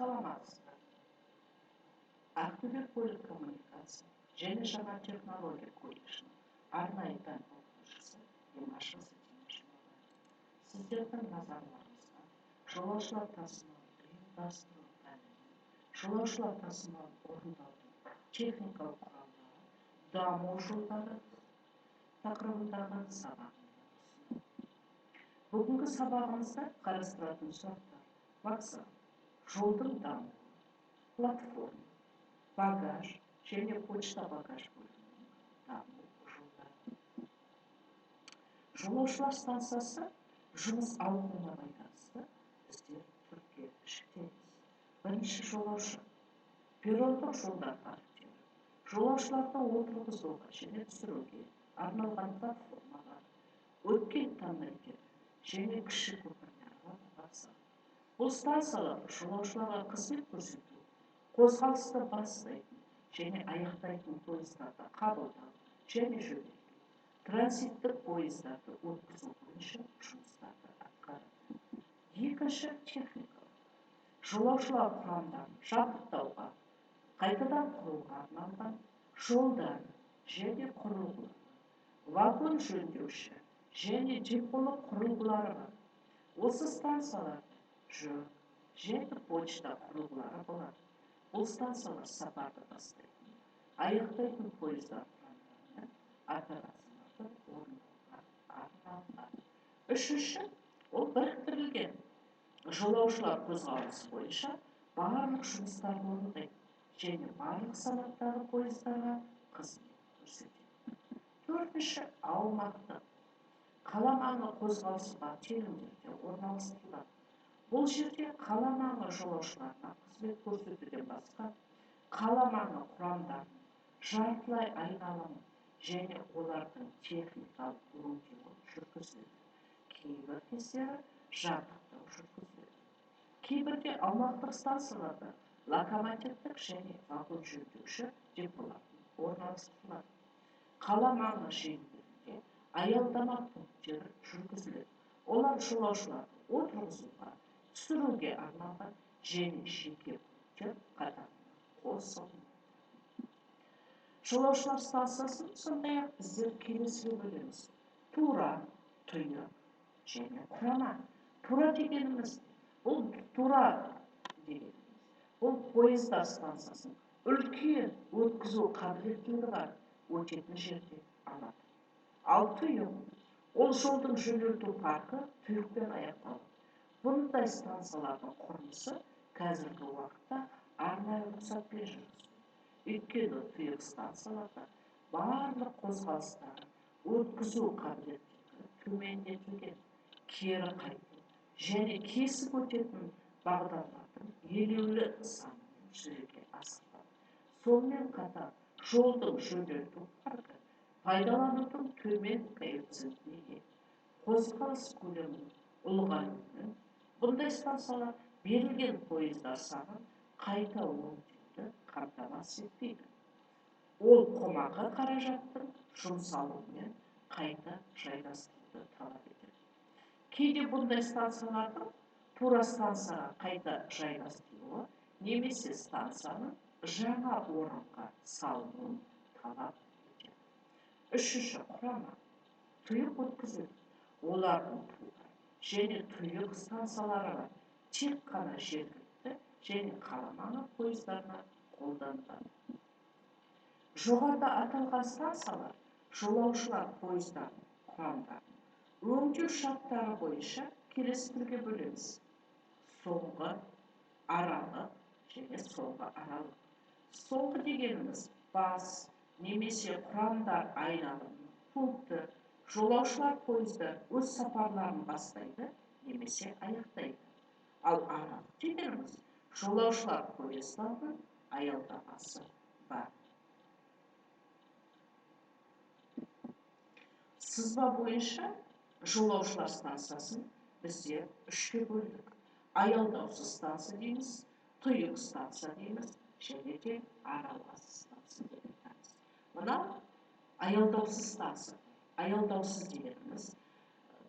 Саламатсыздар. Ақтөбе көлік коммуникация және жаңа технология колледжінің арнайы пән оқытушысы Имашева Сатимашева. Сіздердің назарларыңызға жолаушылар тасымалын ұйымдастыру пәнінен жолаушылар тасымалын орындаудың техникалық құралдары, даму жолдары тақырыбындағы сабағын. Бүгінгі сабағымызда қарастыратын сұрақтар: вокзал, жолдың дамуы, платформа, багаж және почта багаж бөлімінің даму жолдары. Жолаушылар станциясы жұмыс ауқымына байланысты біздер түрге жіктейміз. Бірінші жолаушы, перрондық жолдар парктері, жолаушыларды отырғызуға және түсіруге арналған платформалар, өткен тоннельдер және кіші көпірлерге вокзал. Бұл станциялар жолаушыларға қызмет көрсету, қозғалысты бастайтын және аяқтайтын пойыздарды қабылдау және жөнелту, транзиттік пойыздарды өткізу бойынша жұмыстарды атқарады. Екінші техникалық. Жолаушылар құрамдарын жабдықтауға, қайтадан құруға арналған жолдар және құрылғылар, вагон жөндеуші және деполық құрылғылары бар. Осы станцияларда жүк және почта құрылғылары болады. Бұл станциялар сапарды бастайтын, аяқтайтын пойыздар құрамдарымен операцияларды орындауға арналған. Үшінші, ол біріктірілген жолаушылар қозғалысы бойынша барлық жұмыстарды орындайды және барлық санаттағы пойыздарға қызмет көрсетеді. Төртінші, аумақтық. Қала маңы қозғалысы бар телімдерде орналастырылады. Бұл жерде қала маңы жолаушыларына қызмет көрсетуден басқа, қала маңы құрамдарын жартылай айналымы және олардың техникалық өңдеуі жүргізіледі. Кейбір кездері жабдықтау жүргізіледі. Кейбірде аумақтық станцияларда локомотивтік және вагон жөндеуші деполар орналастырылады. Қала маңы желілерінде аялдама пункттері жүргізіледі. Олар жолаушыларды отырғызуға, түсіруге арналған және жеке пункттер қатарына қосылады. Жолаушылар станциясын сондай-ақ біздер келесіге бөлеміз: тура, тұйық және құрама. Тура дегеніміз, бұл пойыздар станциясын үлкен өткізу қабілеттілігі бар өтетін жерде алады. Ал тұйық, ол жолдың жөнелту паркі тұйықпен аяқталады. Бұндай станциялардың құрылысы қазіргі уақытта арнайы рұқсатпен жүргізіледі. Өйткені тұйық станцияларда барлық қозғалыстары өткізу қабілеттілігі төмендетілген, кері қайту және кесіп өтетін бағдарлардың елеулі санымен жүзеге асырылады. Сонымен қатар жолдың жөнелту паркі пайдаланудың төмен коэффициентіне ие. Қозғалыс көлемінің ұлғаюымен бұндай станциялар берілген пойыздар санын қайта өңдеуді қамтамасыз етпейді. Ол қомақты қаражаттың жұмсалуымен қайта жайластыруды талап етеді. Кейде бұндай станциялардың тура станцияға қайта жайластыруы немесе станцияның жаңа орынға салынуын талап етеді. Үшінші, құрама. Тұйық өткізілді. Олардың тура және тұйық станциялары бар. Тек қана жергілікті және қала маңы пойыздарына қолданылады. Жоғарыда аталған станциялар жолаушылар пойыздарын құрамдарын өңдеу шарттары бойынша келесі түрге бөлеміз: соңғы, аралық және соңғы аралық. Соңғы дегеніміз бас немесе құрамдар айналымы пункті. Жолаушылар пойызды өз сапарларын бастайды немесе аяқтайды. Ал аралық дегеніміз жолаушылар пойыздардың аялдамасы бар. Сызба бойынша жолаушылар станциясын біздер үшке бөлдік. Аялдаусыз станция дейміз, тұйық станция дейміз және де аралас станция дейміз. Мынау аялдаусыз станция. Аялдаусыз дегеніміз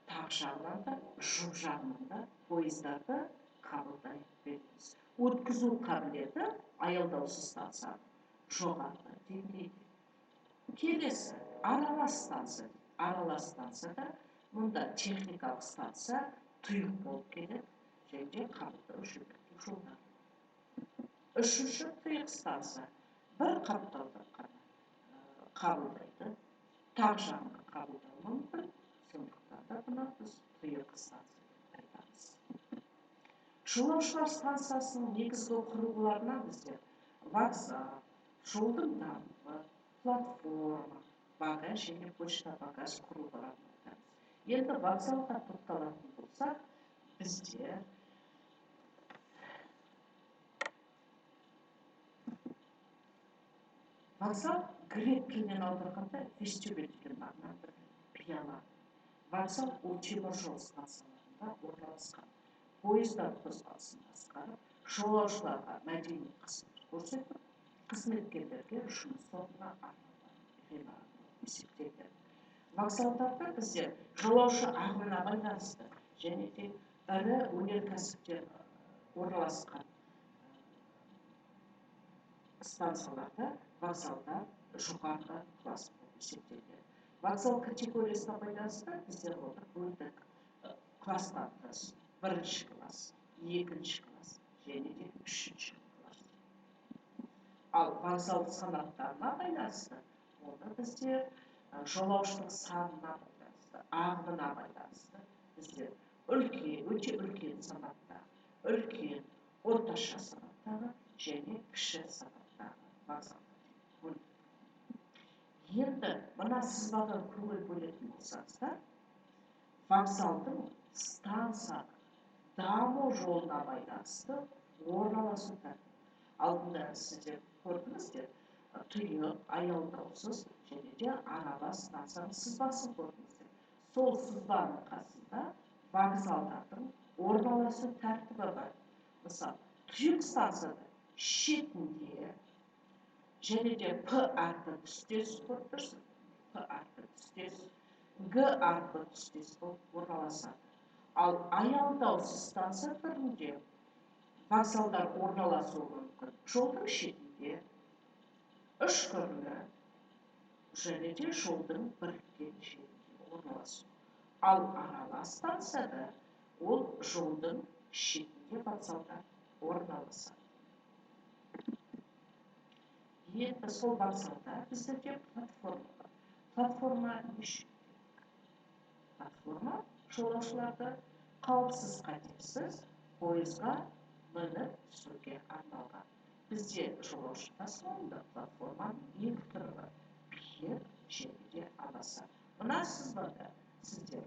тақ жағынан да, жұп жағынан да пойыздарды қабылдай береміз. өткізу қабілеті аялдаушы станция жоғары деңгейде. Келесі аралас станция. Аралас станцияда мұнда техникалық станция тұйық болып келеді және қабылдау жүргізу жолдары. Үшінші тұйық станция бір қапталды қабылдайды, тақ жағын қабылдау мүмкін, сондықтан да бұны біз тұйық станция деп айтамыз. Жолаушылар станциясының негізгі құрылғыларына бізде вокзал, жолдың дамбы, платформа, багаж және почта багаж құрылғыларын айтамыз. Енді вокзалға тоқталатын болсақ, бізде вокзал грек тілінен аударғанда вестибюль деген мағынаны пиала. Вокзал ол теміржол станцияларында орналасқан. Пойыздар қозғалысын басқарып, жолаушыларға мәдени қызмет көрсетіп, қызметкерлерге жұмыс орнына арналған ғимарат есептеледі. Вокзалдарда бізде жолаушы ағымына байланысты және де ірі өнеркәсіптер орналасқан станцияларда вокзалдар жоғарғы класс болып есептеледі. Вокзал категориясына байланысты біздер оны бөлдік класстарымыз: бірінші класс, екінші класс және де үшінші класс. Ал вокзал санаттарына байланысты оны біздер жолаушылық санына байланысты, ағымына байланысты біздер өте үлкен санаттағы, үлкен, орташа санаттағы және кіші санаттағы вокзалдар бөлдік. Енді мына сызбаға көңіл бөлетін болсаңыздар, вокзалдың станция даму жолына байланысты орналасу тәртібі. Алдында сіздер көрдіңіздер, тұйық, аялдаусыз және де аралас станцияның сызбасын көрдіңіздер. Сол сызбаның қасында вокзалдардың орналасу тәртібі бар. Мысалы, тұйық станцияда шетінде және де П әрпі түстес болып тұрсын, П әрпі түстес, Г әрпі түстес болып орналасады. Ал аялдаусыз станция түрінде вокзалдар орналасуы мүмкін жолдың шетінде, үшкірлі және де жолдың біріккен жерінде орналасу. Ал аралас станцияда ол жолдың шетінде вокзалдар орналасады. Енді сол вокзалда біздерде платформа бар. Платформа неше? Платформа жолаушыларды қауіпсіз, қатерсіз пойызға мініп түсуге арналған. Бізде жолаушы тасымалында платформаның екі түрі бар: биік және де аласа. Мына сызбада сіздер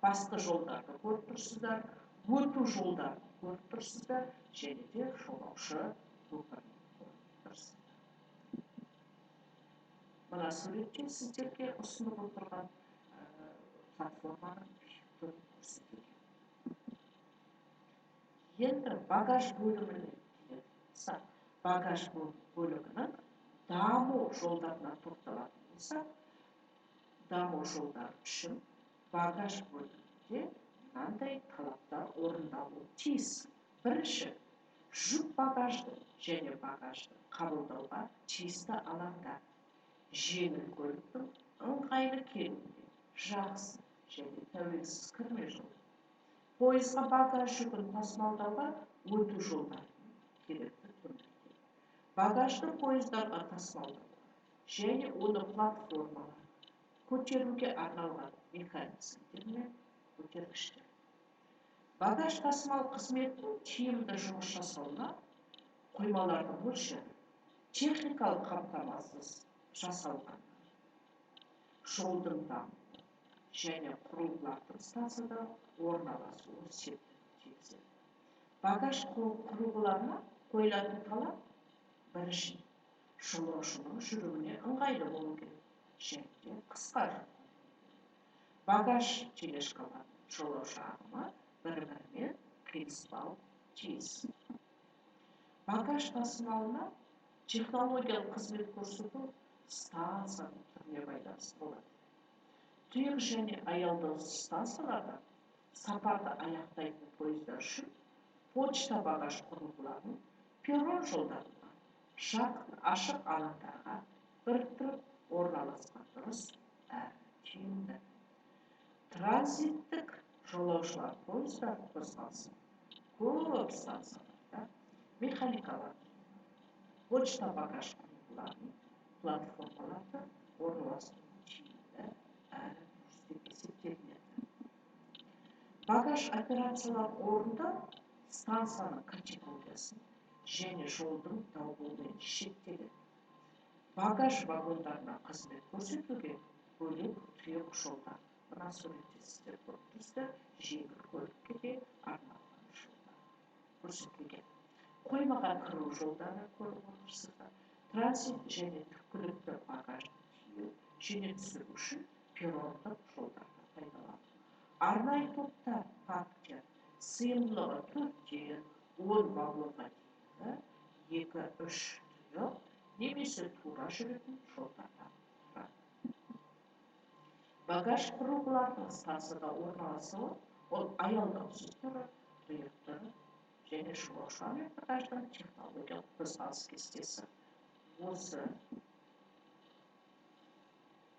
басты жолдарды көріп тұрсыздар, өту жолдарын көріп тұрсыздар және де жолаушы көпірін көріп тұрсыздар. Мына суретте сіздерге ұсынып отырған платформаның биік түрін көрсетілген. Енді багаж бөліміне келетін болсақ, багаж бөлігінің даму жолдарына тоқталатын болсақ, даму жолдары үшін багаж бөлімінде мынандай талаптар орындалуы тиіс. Бірінші, жүк багажды және багажды қабылдауға тиісті алаңдар, жеңіл көліктің ыңғайлы келуіне жақсы және тәуелсіз кірме жол, пойызға багаж жүгін тасымалдауға өту жолдарын керекті төндіреді. Багажды пойыздарға тасымалдауға және оны платформаларға көтеруге арналған механизмдер мен көтергіштер. Багаж тасымал қызметінің тиімді жұмыс жасауына қоймалардың мөлшері, техникалық қамтамасыз жасалған жолдың дамуы және құрылғылардың станцияда орналасуы септігін тигізеді. Багаж құрылғыларына қойылатын талап: бірінші, жолаушының жүруіне ыңғайлы болу керек және де қысқа жүру. Багаж тележкалар жолаушы ағымы бір-бірімен қиыспау тиіс. Багаж тасымалына технологиялық қызмет көрсету станцияның түріне байланысты болады. Тұйық және аялдаусыз станцияларда сапарды аяқтайтын пойыздар үшін почта багаж құрылғыларын перрон жолдарына, ашық алаңдарға біріктіріп орналасқан дұрыс әрі тиімді. Транзиттік жолаушылар пойыздары қозғалысы көп станцияларда механикалар, почта багаж құрылғыларын платформаларды орналастыру тиімді әрі дұрыс деп есептелінеді. Багаж операциялар орында станцияның категориясын және жолдың дауылымен шектеледі. Багаж вагондарына қызмет көрсетуге бөлек тұйық жолдар, мына суреттесіздер көріп тұрсыздар, жеңіл көлікке де арналған жолдар көрсетілген. Қоймаға кіру жолдары көріп отырсыздар. Транзит және түпкілікті багажды тиеу және түсіру үшін перрондық жолдарды пайдаланады. Арнайы топтар, парктер сыйымдылығы 4-10 вагонға дейінгі 2-3 тұйық немесе тура жүретін жолдардан тұрады. Багаж құрылғыларының станцияда орналасуы ол аялдау түзетуі, тұйықтығы және жолаушылар мен багаждың технологиялық қозғалыс кестесі. Осы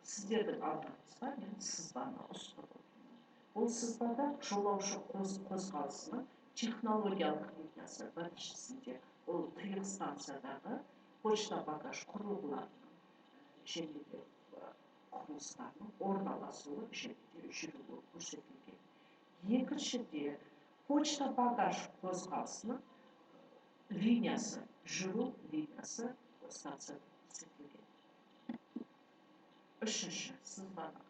сіздердің алдыңызға мен сызбаны ұсынып отырмын. Бұл сызбада жолаушы қозғалысының технологиялық линиясы біріншісінде ол тұйық станциядағы почта багаж құрылғыларының және де құрылыстарының орналасуы және де жүруі көрсетілген. Екіншіде почта багаж қозғалысының линиясы, жүру линиясы станцияда көрсетілген. Үшінші сызбаны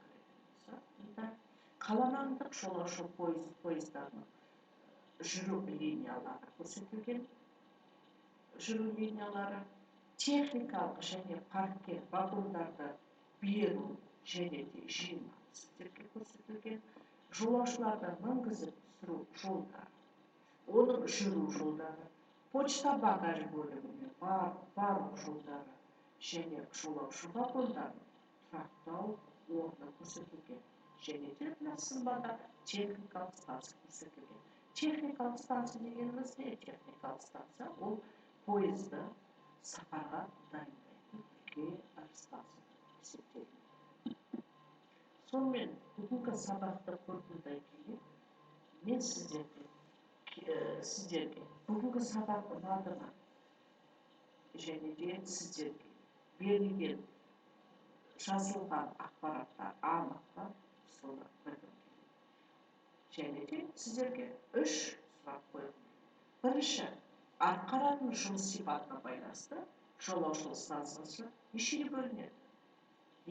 қарайтын қаламаңдық жолаушы пойыздарының жүру линиялары көрсетілген. Жүру линиялары техникалық және паркке вагондарды беру және де жинау сіздерге көрсетілген. Жолаушыларды мінгізіп түсіру жолдары, оның жүру жолдары, почта багаж бөліміне бару жолдары және жолаушы вагондарын тұрақтау орны көрсетілген. Және де мына сызбада техникалық станция көрсетілген. Техникалық станция дегеніміз не? Техникалық станция ол пойызды сапарға дайындайтын үлкен станция есептелінеді. Сонымен бүгінгі сабақты қорытындылай келе, мен сіздерге бүгінгі сабақ ұнады ма? Және де сіздерге берілген жазылған ақпараттар анық па? Соны білгім келеді. Және де сіздерге 3 сұрақ қойылды. Бірінші, атқаратын жұмыс сипатына байланысты жолаушылық станциясы нешеге бөлінеді?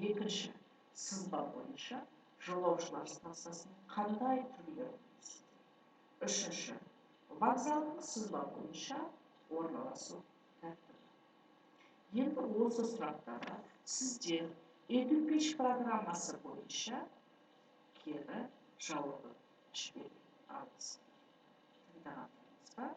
Екінші, сызба бойынша жолаушылар станциясының қандай түрлері бар? Үшінші, вокзалдың сызба бойынша орналасу тәртібі. Енді осы сұрақтарға сіздер EduPage программасы бойынша кері жауабын жібере аласыздар. Тыңдағандарыңызға